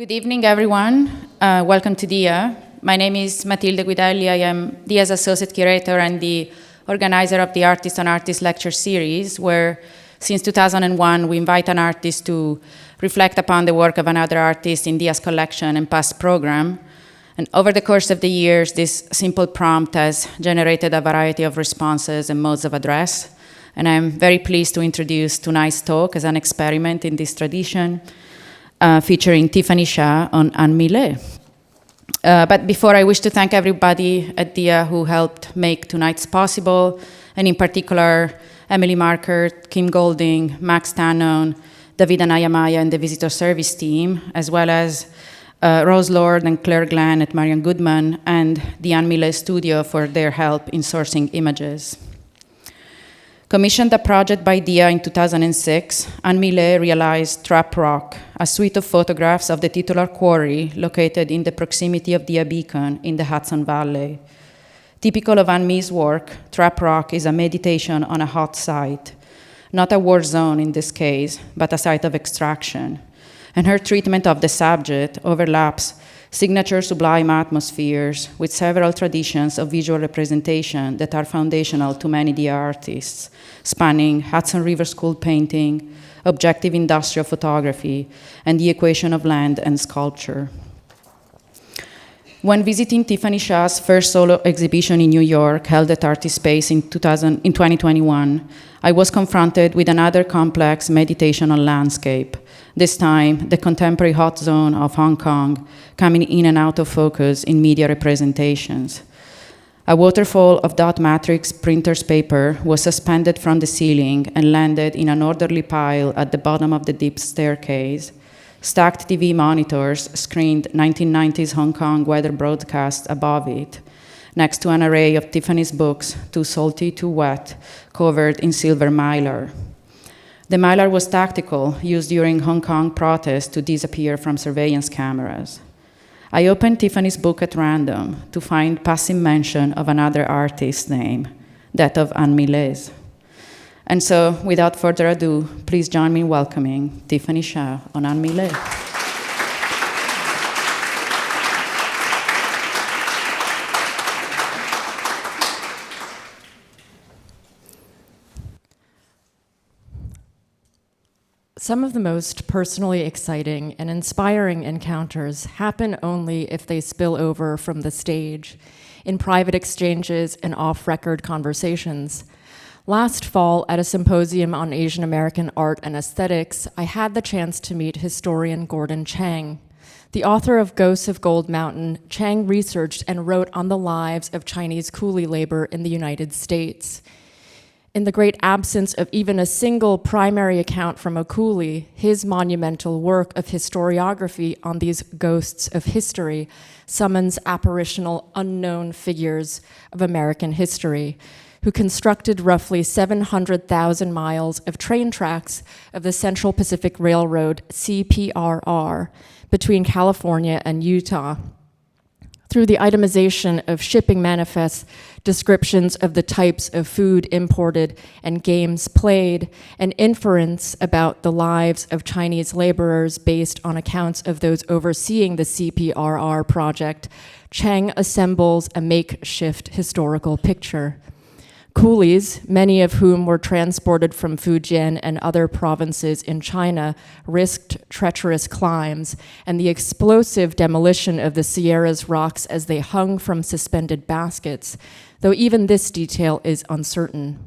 Good evening, everyone. Welcome to DIA. My name is Matilde Guidelli. I am DIA's Associate Curator and the organizer of the Artist on Artist lecture series, where since 2001 we invite an artist to reflect upon the work of another artist in DIA's collection and past program. And over the course of the years, this simple prompt has generated a variety of responses and modes of address. And I'm very pleased to introduce tonight's talk as an experiment in this tradition, featuring Tiffany Sia on Unrest. But before, I wish to thank everybody at DIA who helped make tonight's possible, and in particular, Emily Markert, Kim Golding, Max Tannon, David Anayamaya, and the visitor service team, as well as Rose Lord and Claire Glenn at Marian Goodman, and the Unrest studio for their help in sourcing images. Commissioned a project by DIA in 2006, Unrest realized Trap Rock, a suite of photographs of the titular quarry located in the proximity of DIA Beacon in the Hudson Valley. Typical of Unmi's work, Trap Rock is a meditation on a hot site, not a war zone in this case, but a site of extraction. And her treatment of the subject overlaps signature sublime atmospheres with several traditions of visual representation that are foundational to many DIA artists, spanning Hudson River School painting, objective industrial photography, and the equation of land and sculpture. When visiting Tiffany Sia's first solo exhibition in New York, held at Artist Space in 2021, I was confronted with another complex meditation on landscape, this time the contemporary hot zone of Hong Kong, coming in and out of focus in media representations. A waterfall of dot matrix printer's paper was suspended from the ceiling and landed in an orderly pile at the bottom of the deep staircase. Stacked TV monitors screened 1990s Hong Kong weather broadcasts above it, next to an array of Tiffany's books, Too Salty, Too Wet, covered in silver mylar. The mylar was tactical, used during Hong Kong protests to disappear from surveillance cameras. I opened Tiffany's book at random to find passing mention of another artist's name, that of Unrest. And so, without further ado, please join me in welcoming Tiffany Sia on Unrest. Some of the most personally exciting and inspiring encounters happen only if they spill over from the stage, in private exchanges and off-record conversations. Last fall, at a symposium on Asian American art and aesthetics, I had the chance to meet historian Gordon Chang. The author of Ghosts of Gold Mountain, Chang researched and wrote on the lives of Chinese coolie labor in the United States. In the great absence of even a single primary account from a coolie, his monumental work of historiography on these ghosts of history summons apparitional unknown figures of American history, who constructed roughly 700,000 miles of train tracks of the Central Pacific Railroad, CPRR, between California and Utah. Through the itemization of shipping manifests, descriptions of the types of food imported and games played, and inference about the lives of Chinese laborers based on accounts of those overseeing the CPRR project, Chang assembles a makeshift historical picture. Coolies, many of whom were transported from Fujian and other provinces in China, risked treacherous climbs and the explosive demolition of the Sierra's rocks as they hung from suspended baskets, though even this detail is uncertain.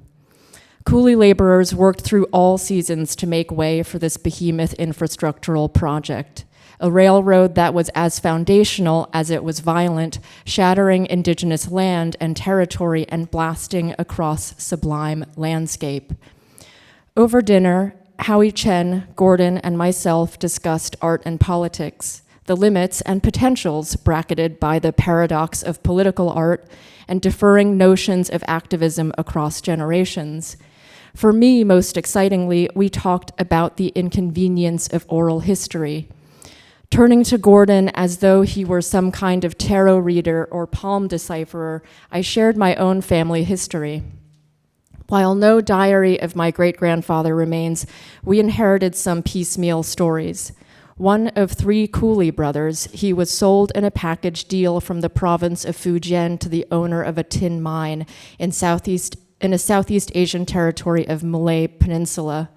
Coolie laborers worked through all seasons to make way for this behemoth infrastructural project, a railroad that was as foundational as it was violent, shattering indigenous land and territory and blasting across sublime landscape. Over dinner, Howie Chen, Gordon, and myself discussed art and politics, the limits and potentials bracketed by the paradox of political art and differing notions of activism across generations. For me, most excitingly, we talked about the inconvenience of oral history. Turning to Gordon as though he were some kind of tarot reader or palm decipherer, I shared my own family history. While no diary of my great-grandfather remains, we inherited some piecemeal stories. One of 3 coolie brothers, he was sold in a package deal from the province of Fujian to the owner of a tin mine in a Southeast Asian territory of Malay Peninsula.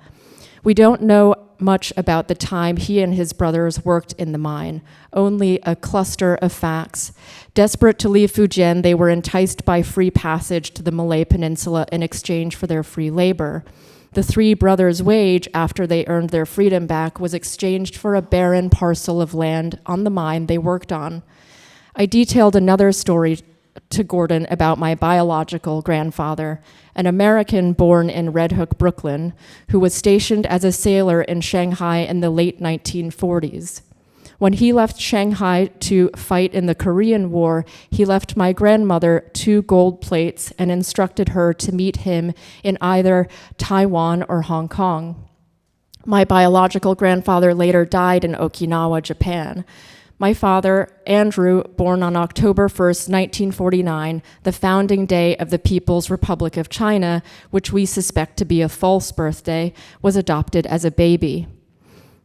We don't know much about the time he and his brothers worked in the mine, only a cluster of facts. Desperate to leave Fujian, they were enticed by free passage to the Malay Peninsula in exchange for their free labor. The 3 brothers' wage, after they earned their freedom back, was exchanged for a barren parcel of land on the mine they worked on. I detailed another story to Gordon about my biological grandfather, an American born in Red Hook, Brooklyn, who was stationed as a sailor in Shanghai in the late 1940s. When he left Shanghai to fight in the Korean War, he left my grandmother 2 gold plates and instructed her to meet him in either Taiwan or Hong Kong. My biological grandfather later died in Okinawa, Japan. My father, Andrew, born on October 1st, 1949, the founding day of the People's Republic of China, which we suspect to be a false birthday, was adopted as a baby.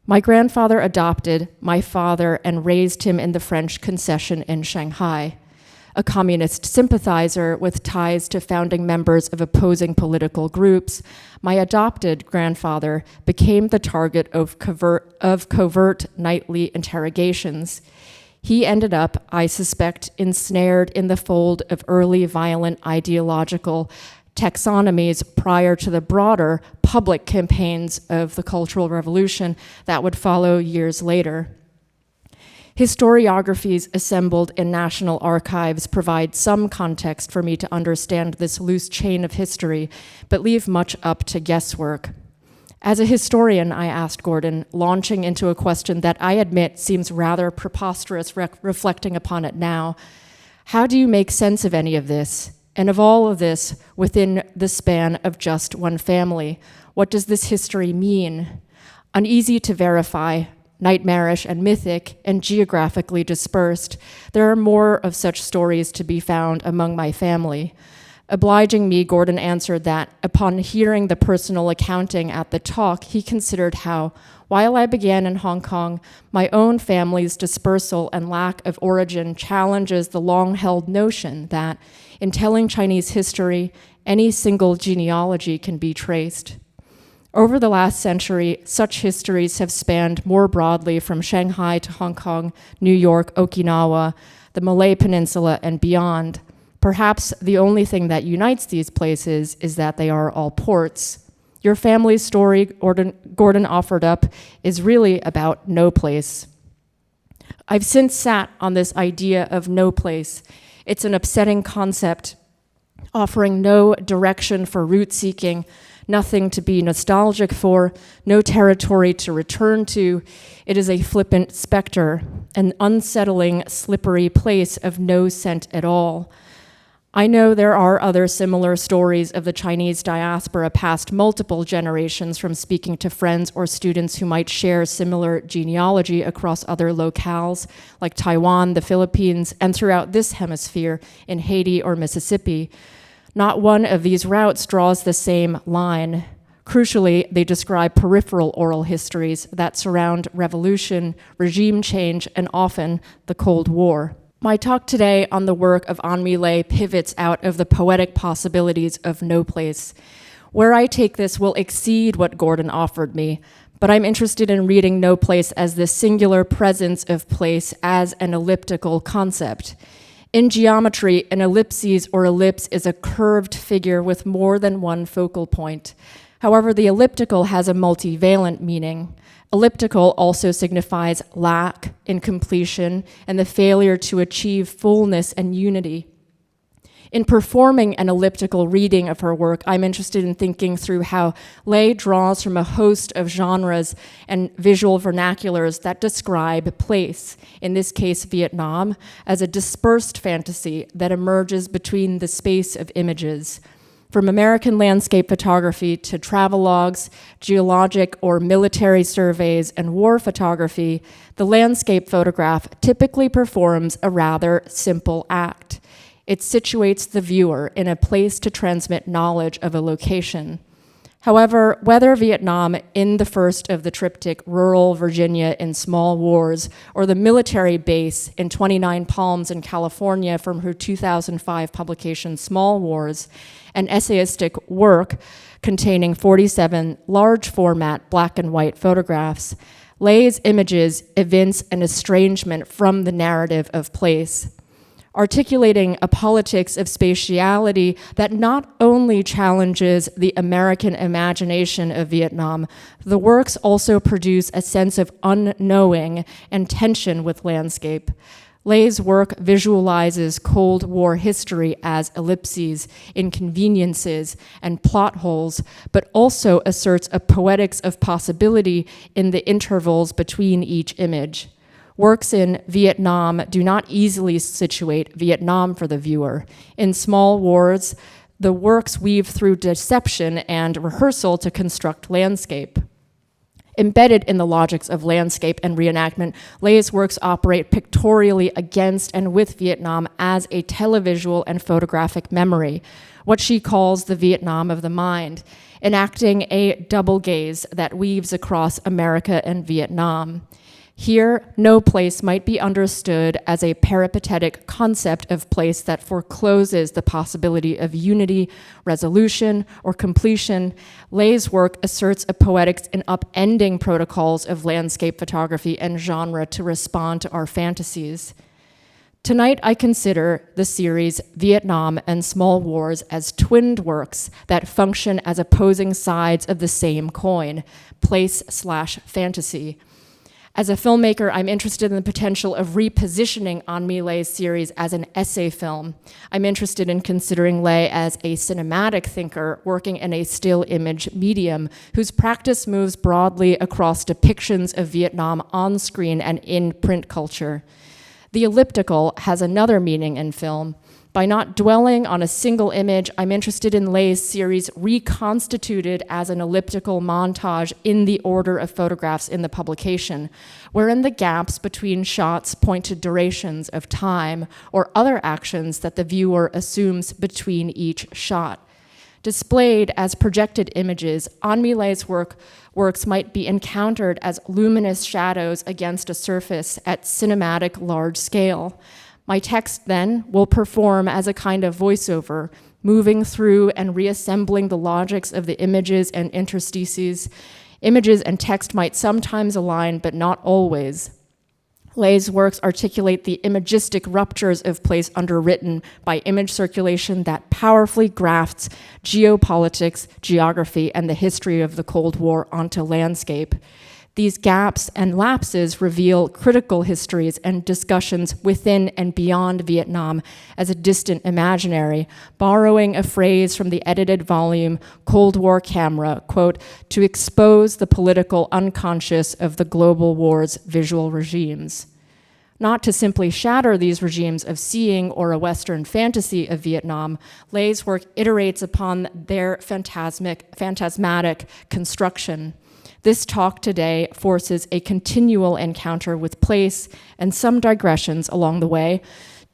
My grandfather adopted my father and raised him in the French concession in Shanghai. A communist sympathizer with ties to founding members of opposing political groups, my adopted grandfather became the target of covert nightly interrogations. He ended up, I suspect, ensnared in the fold of early violent ideological taxonomies prior to the broader public campaigns of the Cultural Revolution that would follow years later. Historiographies assembled in national archives provide some context for me to understand this loose chain of history, but leave much up to guesswork. As a historian, I asked Gordon, launching into a question that I admit seems rather preposterous reflecting upon it now, how do you make sense of any of this? And of all of this within the span of just one family? What does this history mean? Uneasy to verify, nightmarish and mythic, and geographically dispersed, there are more of such stories to be found among my family. Obliging me, Gordon answered that, upon hearing the personal accounting at the talk, he considered how, while I began in Hong Kong, my own family's dispersal and lack of origin challenges the long-held notion that, in telling Chinese history, any single genealogy can be traced. Over the last century, such histories have spanned more broadly from Shanghai to Hong Kong, New York, Okinawa, the Malay Peninsula, and beyond. Perhaps the only thing that unites these places is that they are all ports. Your family's story, Gordon offered up, is really about no place. I've since sat on this idea of no place. It's an upsetting concept, offering no direction for root seeking, nothing to be nostalgic for, no territory to return to. It is a flippant specter, an unsettling, slippery place of no scent at all. I know there are other similar stories of the Chinese diaspora past multiple generations from speaking to friends or students who might share similar genealogy across other locales, like Taiwan, the Philippines, and throughout this hemisphere in Haiti or Mississippi. Not one of these routes draws the same line. Crucially, they describe peripheral oral histories that surround revolution, regime change, and often the Cold War. My talk today on the work of Anri pivots out of the poetic possibilities of no place. Where I take this will exceed what Gordon offered me, but I'm interested in reading no place as the singular presence of place as an elliptical concept. In geometry, an ellipses or ellipse is a curved figure with more than one focal point. However, the elliptical has a multivalent meaning. Elliptical also signifies lack, incompletion, and the failure to achieve fullness and unity. In performing an elliptical reading of her work, I'm interested in thinking through how Lei draws from a host of genres and visual vernaculars that describe place, in this case Vietnam, as a dispersed fantasy that emerges between the space of images. From American landscape photography to travelogues, geologic or military surveys, and war photography, the landscape photograph typically performs a rather simple act. It situates the viewer in a place to transmit knowledge of a location. However, whether Vietnam in the first of the triptych Rural Virginia in Small Wars, or the military base in 29 Palms in California from her 2005 publication Small Wars, an essayistic work containing 47 large format black and white photographs, Leigh's images evince an estrangement from the narrative of place, articulating a politics of spatiality that not only challenges the American imagination of Vietnam, the works also produce a sense of unknowing and tension with landscape. Leigh's work visualizes Cold War history as ellipses, inconveniences, and plot holes, but also asserts a poetics of possibility in the intervals between each image. Works in Vietnam do not easily situate Vietnam for the viewer. In Small Wars, the works weave through deception and rehearsal to construct landscape. Embedded in the logics of landscape and reenactment, Leigh's works operate pictorially against and with Vietnam as a televisual and photographic memory, what she calls the Vietnam of the mind, enacting a double gaze that weaves across America and Vietnam. Here, no place might be understood as a peripatetic concept of place that forecloses the possibility of unity, resolution, or completion. Leigh's work asserts a poetics in upending protocols of landscape photography and genre to respond to our fantasies. Tonight, I consider the series Vietnam and Small Wars as twinned works that function as opposing sides of the same coin, place/fantasy. As a filmmaker, I'm interested in the potential of repositioning Anri Leigh's series as an essay film. I'm interested in considering Leigh as a cinematic thinker working in a still image medium whose practice moves broadly across depictions of Vietnam on screen and in print culture. The elliptical has another meaning in film. By not dwelling on a single image, I'm interested in Leigh's series reconstituted as an elliptical montage in the order of photographs in the publication, wherein the gaps between shots point to durations of time or other actions that the viewer assumes between each shot. Displayed as projected images, Anri Leigh's works might be encountered as luminous shadows against a surface at cinematic large scale. My text, then, will perform as a kind of voiceover, moving through and reassembling the logics of the images and interstices. Images and text might sometimes align, but not always. Leigh's works articulate the imagistic ruptures of place underwritten by image circulation that powerfully grafts geopolitics, geography, and the history of the Cold War onto landscape. These gaps and lapses reveal critical histories and discussions within and beyond Vietnam as a distant imaginary, borrowing a phrase from the edited volume Cold War Camera, quote, to expose the political unconscious of the global war's visual regimes. Not to simply shatter these regimes of seeing or a Western fantasy of Vietnam, Leigh's work iterates upon their phantasmatic construction. This talk today forces a continual encounter with place and some digressions along the way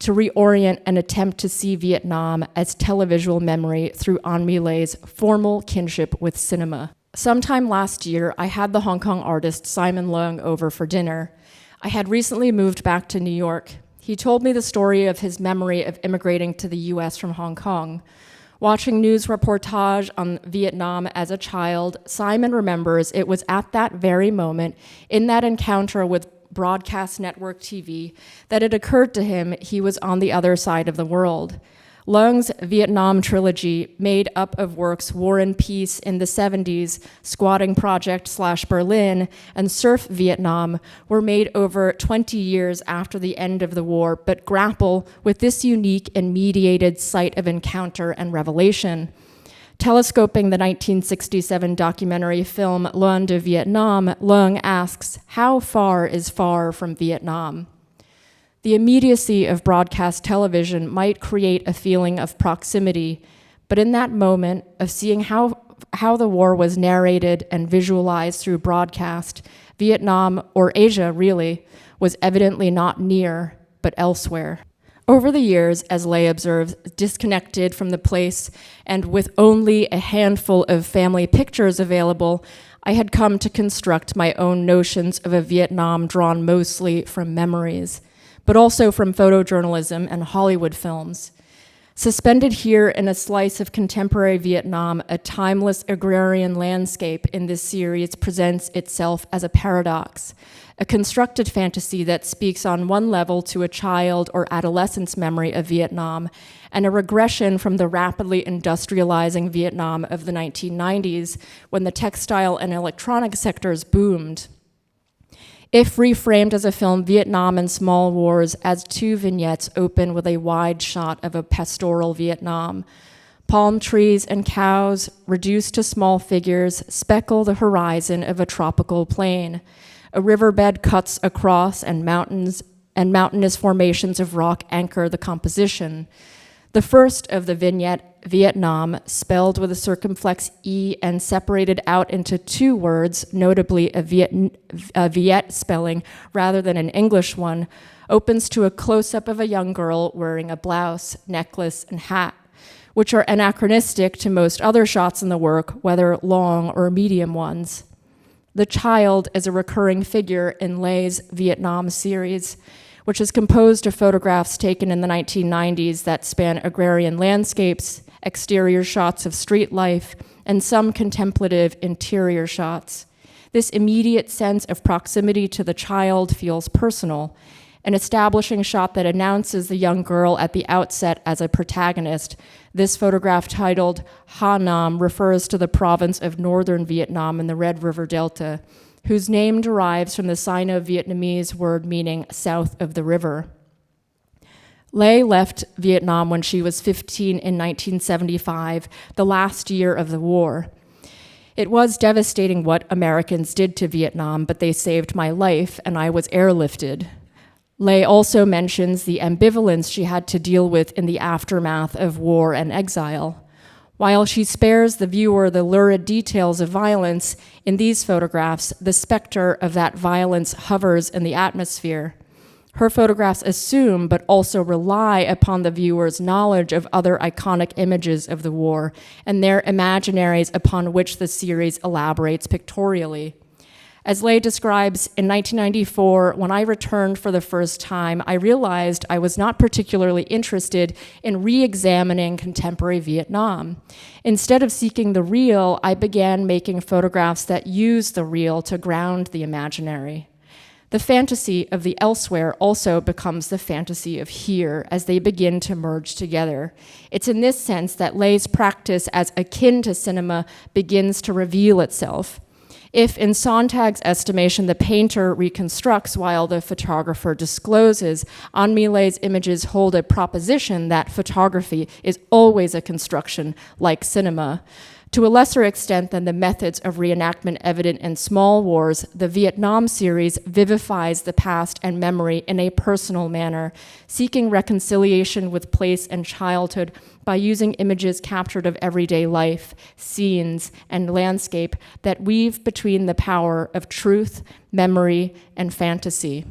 to reorient and attempt to see Vietnam as televisual memory through Anri Leigh's formal kinship with cinema. Sometime last year, I had the Hong Kong artist Simon Leung over for dinner. I had recently moved back to New York. He told me the story of his memory of immigrating to the US from Hong Kong. Watching news reportage on Vietnam as a child, Simon remembers it was at that very moment, in that encounter with broadcast network TV, that it occurred to him he was on the other side of the world. Leung's Vietnam trilogy, made up of works War and Peace in the 70s, Squatting Project /Berlin, and Surf Vietnam, were made over 20 years after the end of the war, but grapple with this unique and mediated site of encounter and revelation. Telescoping the 1967 documentary film Loin de Vietnam, Leung asks, how far is far from Vietnam? The immediacy of broadcast television might create a feeling of proximity, but in that moment of seeing how the war was narrated and visualized through broadcast, Vietnam, or Asia really, was evidently not near, but elsewhere. Over the years, as Lay observes, disconnected from the place and with only a handful of family pictures available, I had come to construct my own notions of a Vietnam drawn mostly from memories, but also from photojournalism and Hollywood films. Suspended here in a slice of contemporary Vietnam, a timeless agrarian landscape in this series presents itself as a paradox, a constructed fantasy that speaks on one level to a child or adolescent's memory of Vietnam, and a regression from the rapidly industrializing Vietnam of the 1990s, when the textile and electronic sectors boomed. If reframed as a film, Vietnam and Small Wars as two vignettes open with a wide shot of a pastoral Vietnam. Palm trees and cows, reduced to small figures, speckle the horizon of a tropical plain. A riverbed cuts across, and mountainous formations of rock anchor the composition. The first of the vignette, Vietnam, spelled with a circumflex E and separated out into two words, notably a Viet spelling rather than an English one, opens to a close-up of a young girl wearing a blouse, necklace, and hat, which are anachronistic to most other shots in the work, whether long or medium ones. The child is a recurring figure in Lay's Vietnam series, which is composed of photographs taken in the 1990s that span agrarian landscapes, exterior shots of street life, and some contemplative interior shots. This immediate sense of proximity to the child feels personal, an establishing shot that announces the young girl at the outset as a protagonist. This photograph, titled Ha Nam, refers to the province of northern Vietnam in the Red River Delta, whose name derives from the Sino-Vietnamese word meaning south of the river. Lay left Vietnam when she was 15 in 1975, the last year of the war. It was devastating what Americans did to Vietnam, but they saved my life, and I was airlifted. Lay also mentions the ambivalence she had to deal with in the aftermath of war and exile. While she spares the viewer the lurid details of violence, in these photographs, the specter of that violence hovers in the atmosphere. Her photographs assume, but also rely upon the viewer's knowledge of other iconic images of the war and their imaginaries upon which the series elaborates pictorially. As Lay describes, in 1994, when I returned for the first time, I realized I was not particularly interested in re-examining contemporary Vietnam. Instead of seeking the real, I began making photographs that use the real to ground the imaginary. The fantasy of the elsewhere also becomes the fantasy of here as they begin to merge together. It's in this sense that Lay's practice as akin to cinema begins to reveal itself. If, in Sontag's estimation, the painter reconstructs while the photographer discloses, Henri Lay's images hold a proposition that photography is always a construction, like cinema. To a lesser extent than the methods of reenactment evident in Small Wars, the Vietnam series vivifies the past and memory in a personal manner, seeking reconciliation with place and childhood by using images captured of everyday life, scenes, and landscape that weave between the power of truth, memory, and fantasy.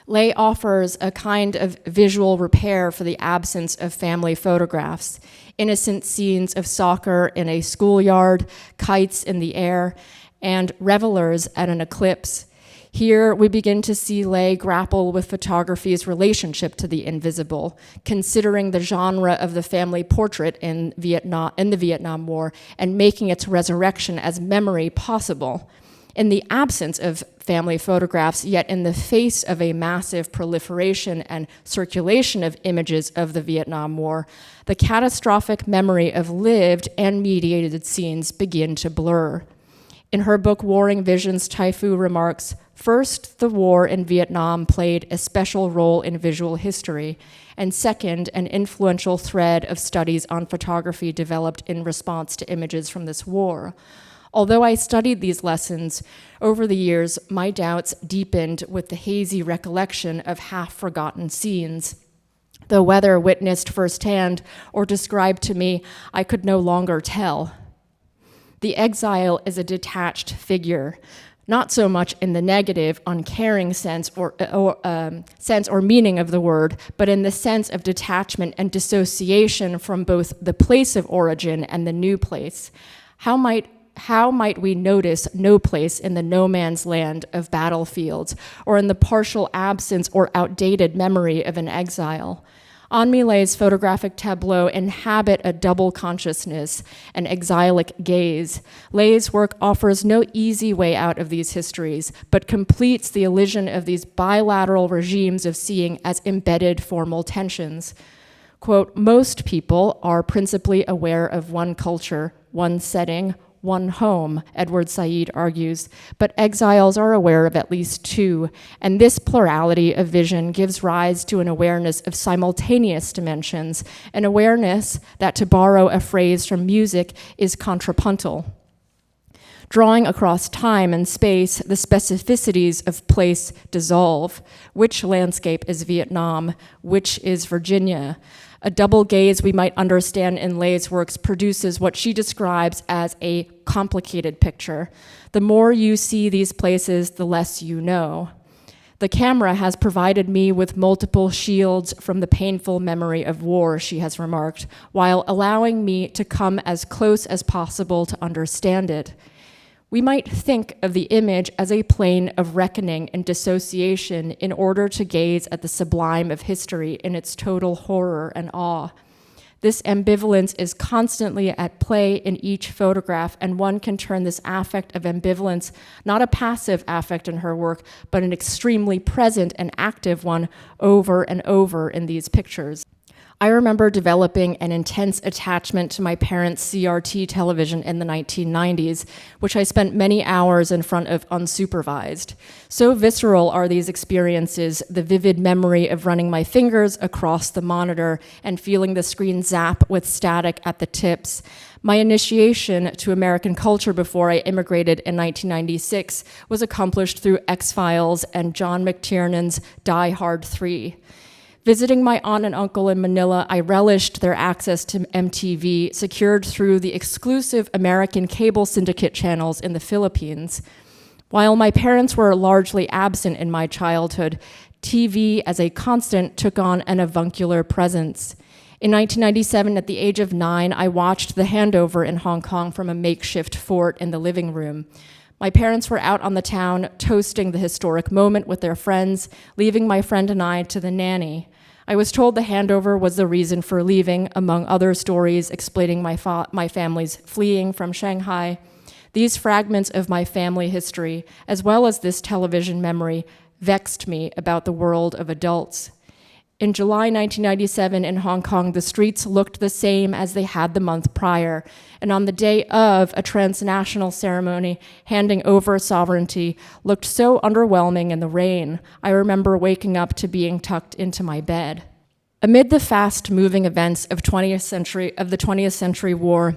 Lay offers a kind of visual repair for the absence of family photographs, innocent scenes of soccer in a schoolyard, kites in the air, and revelers at an eclipse. Here we begin to see Lay grapple with photography's relationship to the invisible, considering the genre of the family portrait in the Vietnam War and making its resurrection as memory possible. In the absence of family photographs, yet in the face of a massive proliferation and circulation of images of the Vietnam War, the catastrophic memory of lived and mediated scenes begin to blur. In her book, Warring Visions, Tai Phu remarks, first, the war in Vietnam played a special role in visual history, and second, an influential thread of studies on photography developed in response to images from this war. Although I studied these lessons, over the years, my doubts deepened with the hazy recollection of half-forgotten scenes. Though whether witnessed firsthand or described to me, I could no longer tell. The exile is a detached figure, not so much in the negative, uncaring sense or meaning of the word, but in the sense of detachment and dissociation from both the place of origin and the new place. How might we notice no place in the no man's land of battlefields, or in the partial absence or outdated memory of an exile? Henri Leigh's photographic tableaux inhabit a double consciousness, an exilic gaze. Leigh's work offers no easy way out of these histories, but completes the illusion of these bilateral regimes of seeing as embedded formal tensions. Quote, most people are principally aware of one culture, one setting, one home, Edward Said argues, but exiles are aware of at least two, and this plurality of vision gives rise to an awareness of simultaneous dimensions, an awareness that, to borrow a phrase from music, is contrapuntal. Drawing across time and space, the specificities of place dissolve. Which landscape is Vietnam? Which is Virginia? A double gaze we might understand in Leigh's works produces what she describes as a complicated picture. The more you see these places, the less you know. The camera has provided me with multiple shields from the painful memory of war, she has remarked, while allowing me to come as close as possible to understand it. We might think of the image as a plane of reckoning and dissociation in order to gaze at the sublime of history in its total horror and awe. This ambivalence is constantly at play in each photograph, and one can turn this affect of ambivalence, not a passive affect in her work, but an extremely present and active one, over and over in these pictures. I remember developing an intense attachment to my parents' CRT television in the 1990s, which I spent many hours in front of unsupervised. So visceral are these experiences, the vivid memory of running my fingers across the monitor and feeling the screen zap with static at the tips. My initiation to American culture before I immigrated in 1996 was accomplished through X-Files and John McTiernan's Die Hard 3. Visiting my aunt and uncle in Manila, I relished their access to MTV, secured through the exclusive American cable syndicate channels in the Philippines. While my parents were largely absent in my childhood, TV as a constant took on an avuncular presence. In 1997, at the age of 9, I watched the handover in Hong Kong from a makeshift fort in the living room. My parents were out on the town, toasting the historic moment with their friends, leaving my friend and I to the nanny. I was told the handover was the reason for leaving, among other stories explaining my family's fleeing from Shanghai. These fragments of my family history, as well as this television memory, vexed me about the world of adults. In July 1997 in Hong Kong, the streets looked the same as they had the month prior, and on the day of a transnational ceremony handing over sovereignty looked so underwhelming in the rain, I remember waking up to being tucked into my bed. Amid the fast-moving events of the 20th century war,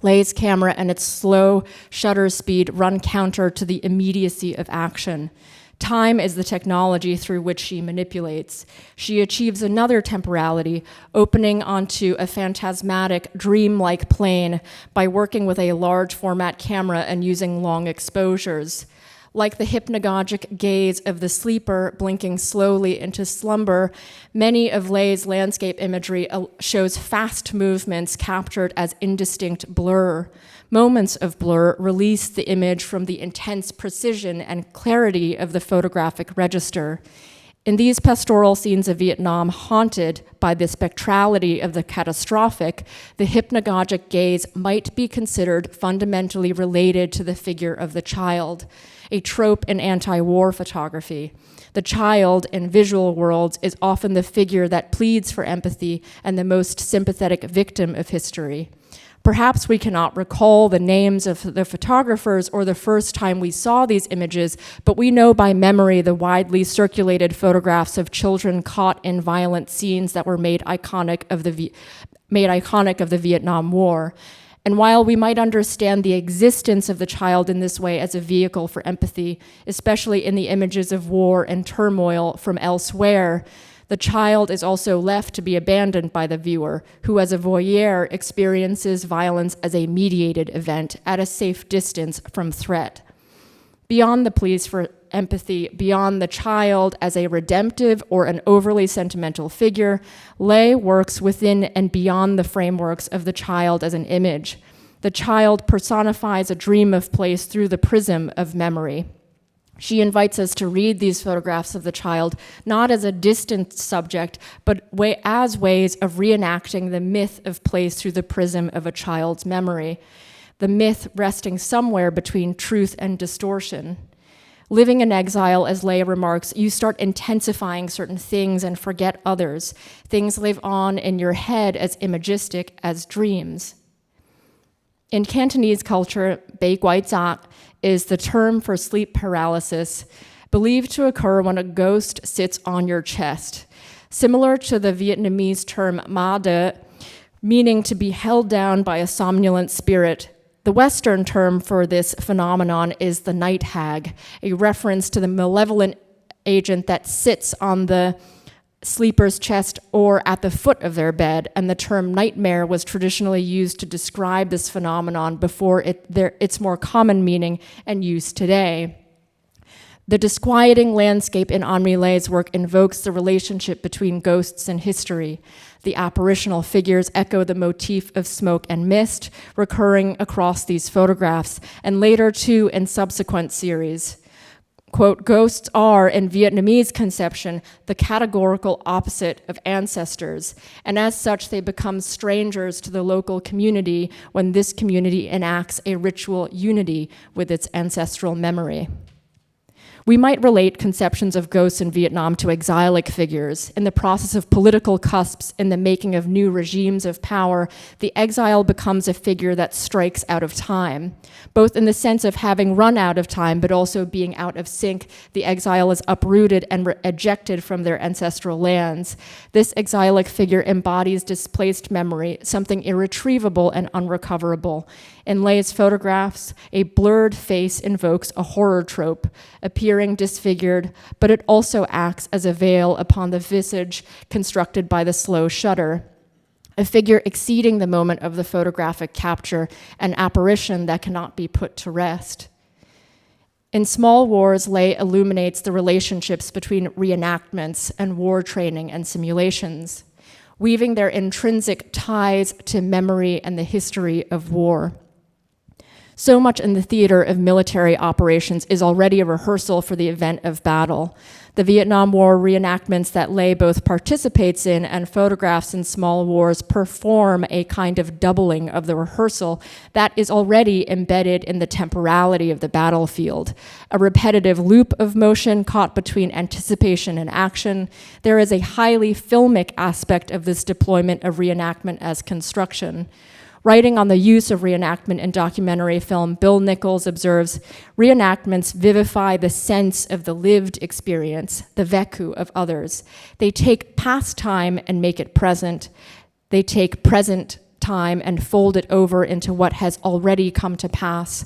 Leigh's camera and its slow shutter speed run counter to the immediacy of action. Time is the technology through which she manipulates. She achieves another temporality, opening onto a phantasmatic, dreamlike plane by working with a large format camera and using long exposures. Like the hypnagogic gaze of the sleeper blinking slowly into slumber, many of Leigh's landscape imagery shows fast movements captured as indistinct blur. Moments of blur release the image from the intense precision and clarity of the photographic register. In these pastoral scenes of Vietnam, haunted by the spectrality of the catastrophic, the hypnagogic gaze might be considered fundamentally related to the figure of the child, a trope in anti-war photography. The child in visual worlds is often the figure that pleads for empathy and the most sympathetic victim of history. Perhaps we cannot recall the names of the photographers or the first time we saw these images, but we know by memory the widely circulated photographs of children caught in violent scenes that were made iconic of the Vietnam War. And while we might understand the existence of the child in this way as a vehicle for empathy, especially in the images of war and turmoil from elsewhere, the child is also left to be abandoned by the viewer, who as a voyeur experiences violence as a mediated event at a safe distance from threat. Beyond the pleas for empathy, beyond the child as a redemptive or an overly sentimental figure, Lei works within and beyond the frameworks of the child as an image. The child personifies a dream of place through the prism of memory. She invites us to read these photographs of the child not as a distant subject, but as ways of reenacting the myth of place through the prism of a child's memory, the myth resting somewhere between truth and distortion. Living in exile, as Leia remarks, you start intensifying certain things and forget others. Things live on in your head as imagistic as dreams. In Cantonese culture, bei guai zak is the term for sleep paralysis, believed to occur when a ghost sits on your chest. Similar to the Vietnamese term ma de, meaning to be held down by a somnolent spirit, the Western term for this phenomenon is the night hag, a reference to the malevolent agent that sits on the sleeper's chest or at the foot of their bed, and the term nightmare was traditionally used to describe this phenomenon before its more common meaning and use today. The disquieting landscape in Anri Lei's work invokes the relationship between ghosts and history. The apparitional figures echo the motif of smoke and mist, recurring across these photographs, and later too in subsequent series. Quote, ghosts are, in Vietnamese conception, the categorical opposite of ancestors, and as such they become strangers to the local community when this community enacts a ritual unity with its ancestral memory. We might relate conceptions of ghosts in Vietnam to exilic figures. In the process of political cusps, in the making of new regimes of power, the exile becomes a figure that strikes out of time. Both in the sense of having run out of time, but also being out of sync, the exile is uprooted and ejected from their ancestral lands. This exilic figure embodies displaced memory, something irretrievable and unrecoverable. In Lei's photographs, a blurred face invokes a horror trope, appearing disfigured, but it also acts as a veil upon the visage constructed by the slow shutter. A figure exceeding the moment of the photographic capture, an apparition that cannot be put to rest. In Small Wars, Lei illuminates the relationships between reenactments and war training and simulations, weaving their intrinsic ties to memory and the history of war. So much in the theater of military operations is already a rehearsal for the event of battle. The Vietnam War reenactments that Lei both participates in and photographs in Small Wars perform a kind of doubling of the rehearsal that is already embedded in the temporality of the battlefield. A repetitive loop of motion caught between anticipation and action. There is a highly filmic aspect of this deployment of reenactment as construction. Writing on the use of reenactment in documentary film, Bill Nichols observes, reenactments vivify the sense of the lived experience, the vécu of others. They take past time and make it present. They take present time and fold it over into what has already come to pass.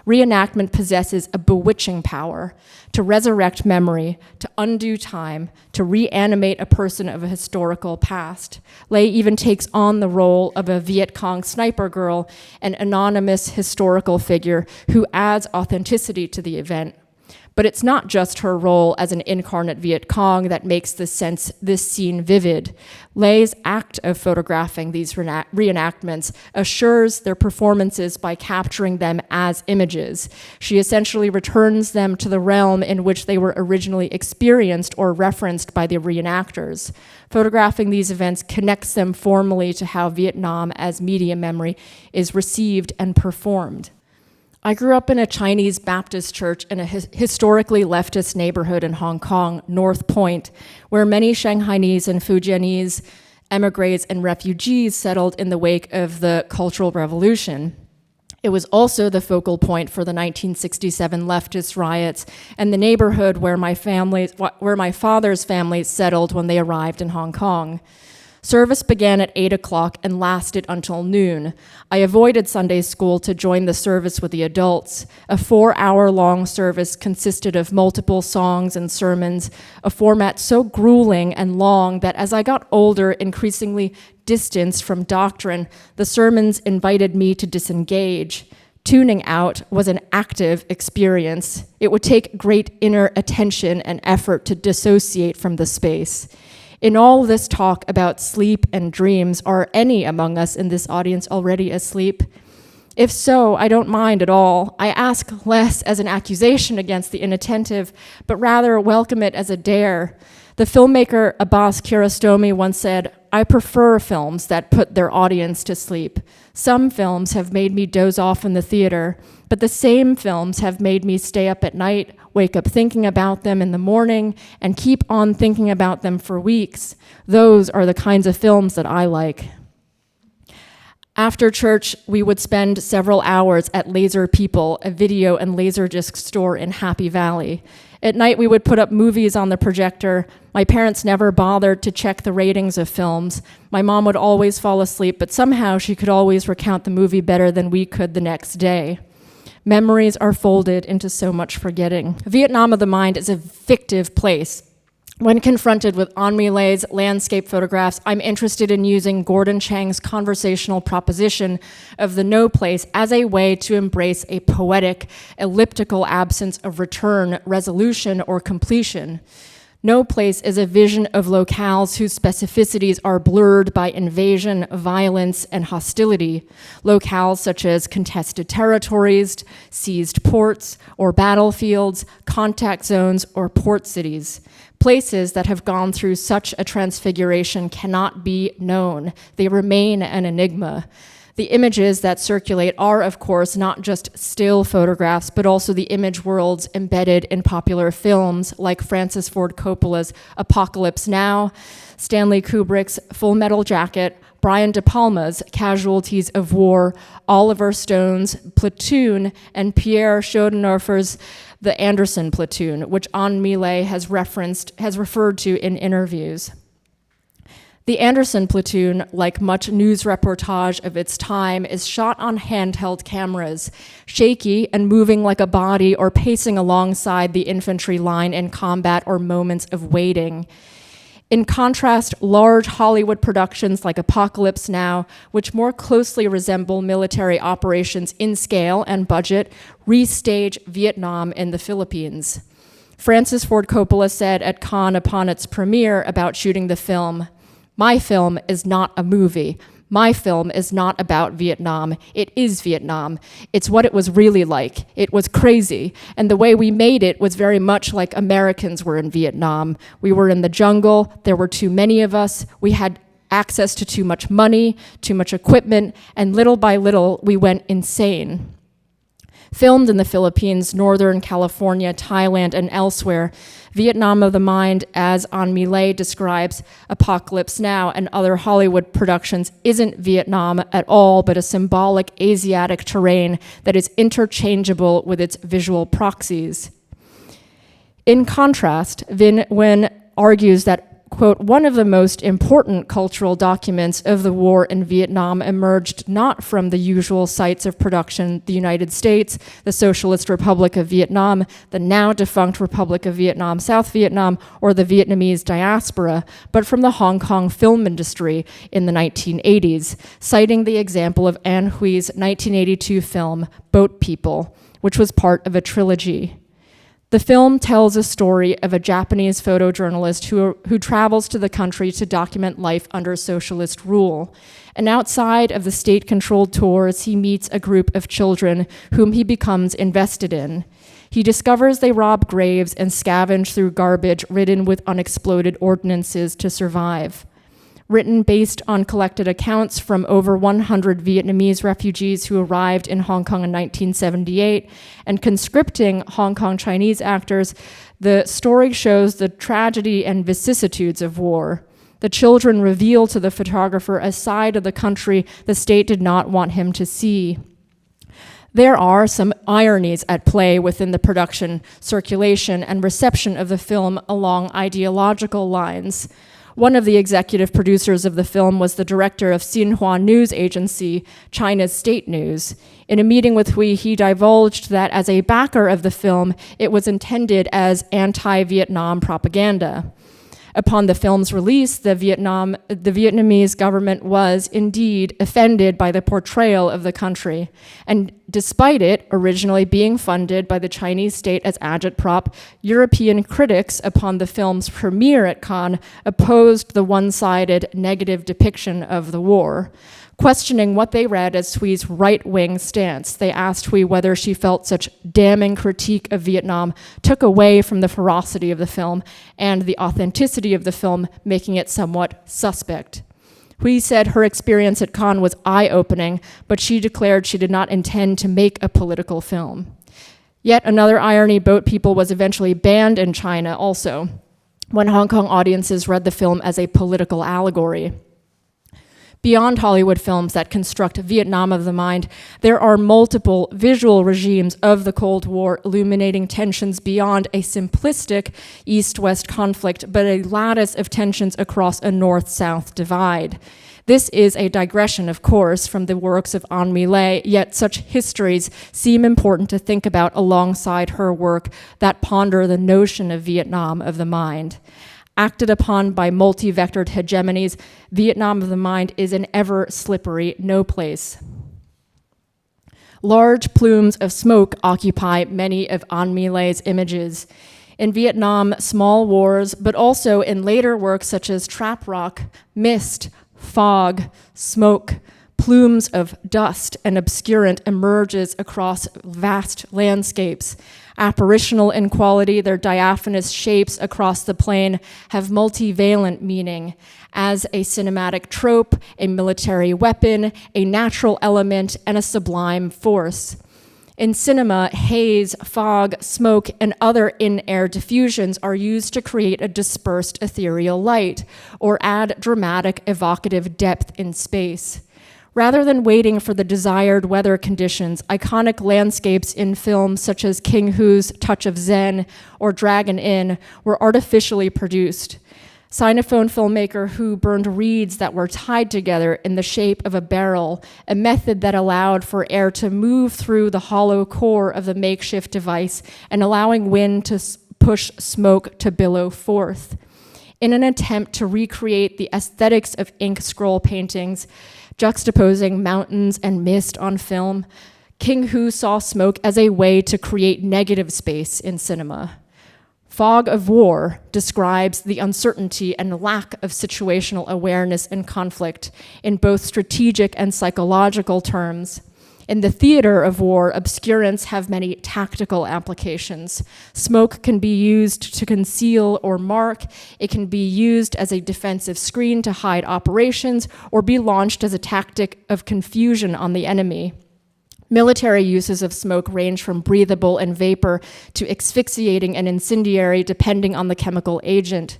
Reenactment possesses a bewitching power to resurrect memory, to undo time, to reanimate a person of a historical past. Lei even takes on the role of a Viet Cong sniper girl, an anonymous historical figure who adds authenticity to the event. But it's not just her role as an incarnate Viet Cong that makes this scene vivid. Lei's act of photographing these reenactments assures their performances by capturing them as images. She essentially returns them to the realm in which they were originally experienced or referenced by the reenactors. Photographing these events connects them formally to how Vietnam as media memory is received and performed. I grew up in a Chinese Baptist church in a historically leftist neighborhood in Hong Kong, North Point, where many Shanghainese and Fujianese emigres and refugees settled in the wake of the Cultural Revolution. It was also the focal point for the 1967 leftist riots and the neighborhood where my father's family settled when they arrived in Hong Kong. Service began at 8 o'clock and lasted until noon. I avoided Sunday school to join the service with the adults. A 4-hour-long service consisted of multiple songs and sermons, a format so grueling and long that as I got older, increasingly distanced from doctrine, the sermons invited me to disengage, Tuning out was an active experience. It would take great inner attention and effort to dissociate from the space. In all this talk about sleep and dreams, are any among us in this audience already asleep? If so, I don't mind at all. I ask less as an accusation against the inattentive, but rather welcome it as a dare. The filmmaker Abbas Kiarostami once said, "I prefer films that put their audience to sleep. Some films have made me doze off in the theater, but the same films have made me stay up at night, wake up thinking about them in the morning, and keep on thinking about them for weeks. Those are the kinds of films that I like." After church, we would spend several hours at Laser People, a video and laserdisc store in Happy Valley. At night, we would put up movies on the projector. My parents never bothered to check the ratings of films. My mom would always fall asleep, but somehow she could always recount the movie better than we could the next day. Memories are folded into so much forgetting. Vietnam of the mind is a fictive place. When confronted with Anri Lei's landscape photographs, I'm interested in using Gordon Chang's conversational proposition of the no place as a way to embrace a poetic, elliptical absence of return, resolution, or completion. No place is a vision of locales whose specificities are blurred by invasion, violence, and hostility. Locales such as contested territories, seized ports, or battlefields, contact zones, or port cities. Places that have gone through such a transfiguration cannot be known. They remain an enigma. The images that circulate are, of course, not just still photographs, but also the image worlds embedded in popular films like Francis Ford Coppola's Apocalypse Now, Stanley Kubrick's Full Metal Jacket, Brian De Palma's Casualties of War, Oliver Stone's Platoon, and Pierre Schoedendorfer's The Anderson Platoon, which Anri Lei has referred to in interviews. The Anderson Platoon, like much news reportage of its time, is shot on handheld cameras, shaky and moving like a body or pacing alongside the infantry line in combat or moments of waiting. In contrast, large Hollywood productions like Apocalypse Now, which more closely resemble military operations in scale and budget, restage Vietnam in the Philippines. Francis Ford Coppola said at Cannes upon its premiere about shooting the film, "My film is not a movie. My film is not about Vietnam. It is Vietnam. It's what it was really like. It was crazy. And the way we made it was very much like Americans were in Vietnam. We were in the jungle. There were too many of us. We had access to too much money, too much equipment, and little by little, we went insane." Filmed in the Philippines, Northern California, Thailand, and elsewhere, Vietnam of the Mind, as Anri Lei describes Apocalypse Now and other Hollywood productions, isn't Vietnam at all, but a symbolic Asiatic terrain that is interchangeable with its visual proxies. In contrast, Vinh Nguyen argues that, quote, "one of the most important cultural documents of the war in Vietnam emerged not from the usual sites of production, the United States, the Socialist Republic of Vietnam, the now defunct Republic of Vietnam, South Vietnam, or the Vietnamese diaspora, but from the Hong Kong film industry in the 1980s, citing the example of An Hui's 1982 film, Boat People, which was part of a trilogy. The film tells a story of a Japanese photojournalist who travels to the country to document life under socialist rule. And outside of the state-controlled tours, he meets a group of children whom he becomes invested in. He discovers they rob graves and scavenge through garbage ridden with unexploded ordnances to survive. Written based on collected accounts from over 100 Vietnamese refugees who arrived in Hong Kong in 1978, and conscripting Hong Kong Chinese actors, the story shows the tragedy and vicissitudes of war. The children reveal to the photographer a side of the country the state did not want him to see. There are some ironies at play within the production, circulation, and reception of the film along ideological lines. One of the executive producers of the film was the director of Xinhua News Agency, China's state news. In a meeting with Hui, he divulged that as a backer of the film, it was intended as anti-Vietnam propaganda. Upon the film's release, the Vietnamese government was indeed offended by the portrayal of the country. And despite it originally being funded by the Chinese state as agitprop, European critics upon the film's premiere at Cannes opposed the one-sided negative depiction of the war. Questioning what they read as Thuy's right-wing stance, they asked Thuy whether she felt such damning critique of Vietnam took away from the ferocity of the film and the authenticity of the film, making it somewhat suspect. Thuy said her experience at Cannes was eye-opening, but she declared she did not intend to make a political film. Yet another irony, Boat People was eventually banned in China also, when Hong Kong audiences read the film as a political allegory. Beyond Hollywood films that construct Vietnam of the mind, there are multiple visual regimes of the Cold War illuminating tensions beyond a simplistic East-West conflict, but a lattice of tensions across a North-South divide. This is a digression, of course, from the works of Anri Le, yet such histories seem important to think about alongside her work that ponder the notion of Vietnam of the mind. Acted upon by multi-vectored hegemonies, Vietnam of the mind is an ever-slippery no place. Large plumes of smoke occupy many of Anri Le's images. In Vietnam, small wars, but also in later works such as Trap Rock, Mist, Fog, Smoke, plumes of dust and obscurant emerges across vast landscapes. Apparitional in quality, their diaphanous shapes across the plain have multivalent meaning as a cinematic trope, a military weapon, a natural element, and a sublime force. In cinema, haze, fog, smoke, and other in-air diffusions are used to create a dispersed ethereal light or add dramatic, evocative depth in space. Rather than waiting for the desired weather conditions, iconic landscapes in films such as King Hu's Touch of Zen or Dragon Inn were artificially produced. Sinophone filmmaker Hu burned reeds that were tied together in the shape of a barrel, a method that allowed for air to move through the hollow core of the makeshift device and allowing wind to push smoke to billow forth. In an attempt to recreate the aesthetics of ink scroll paintings, juxtaposing mountains and mist on film, King Hu saw smoke as a way to create negative space in cinema. Fog of War describes the uncertainty and lack of situational awareness in conflict in both strategic and psychological terms. In the theater of war, obscurants have many tactical applications. Smoke can be used to conceal or mark. It can be used as a defensive screen to hide operations or be launched as a tactic of confusion on the enemy. Military uses of smoke range from breathable and vapor to asphyxiating and incendiary, depending on the chemical agent.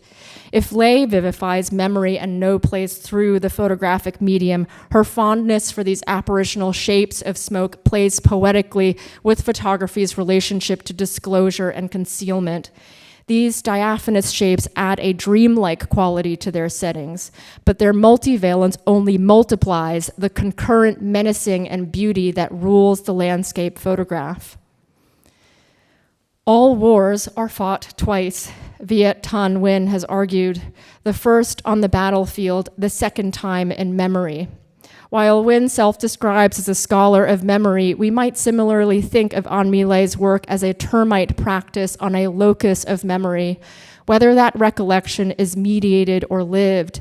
If Le vivifies memory and no plays through the photographic medium, her fondness for these apparitional shapes of smoke plays poetically with photography's relationship to disclosure and concealment. These diaphanous shapes add a dreamlike quality to their settings, but their multivalence only multiplies the concurrent menacing and beauty that rules the landscape photograph. All wars are fought twice, Viet Thanh Nguyen has argued, the first on the battlefield, the second time in memory. While Nguyen self-describes as a scholar of memory, we might similarly think of Anri Le's work as a termite practice on a locus of memory, whether that recollection is mediated or lived.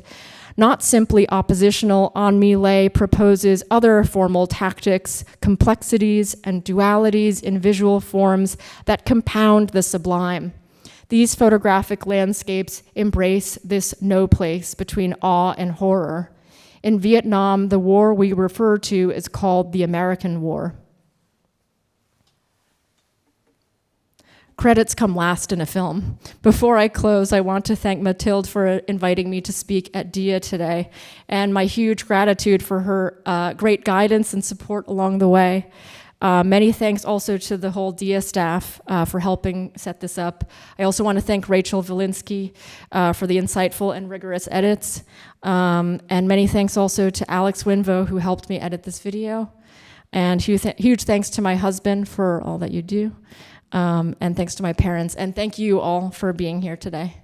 Not simply oppositional, Anri Le proposes other formal tactics, complexities, and dualities in visual forms that compound the sublime. These photographic landscapes embrace this no place between awe and horror. In Vietnam, the war we refer to is called the American War. Credits come last in a film. Before I close, I want to thank Mathilde for inviting me to speak at DIA today, and my huge gratitude for her great guidance and support along the way. Many thanks also to the whole DIA staff for helping set this up. I also want to thank Rachel Valinsky for the insightful and rigorous edits. And many thanks also to Alex Winvo, who helped me edit this video. And huge thanks to my husband for all that you do. And thanks to my parents. And thank you all for being here today.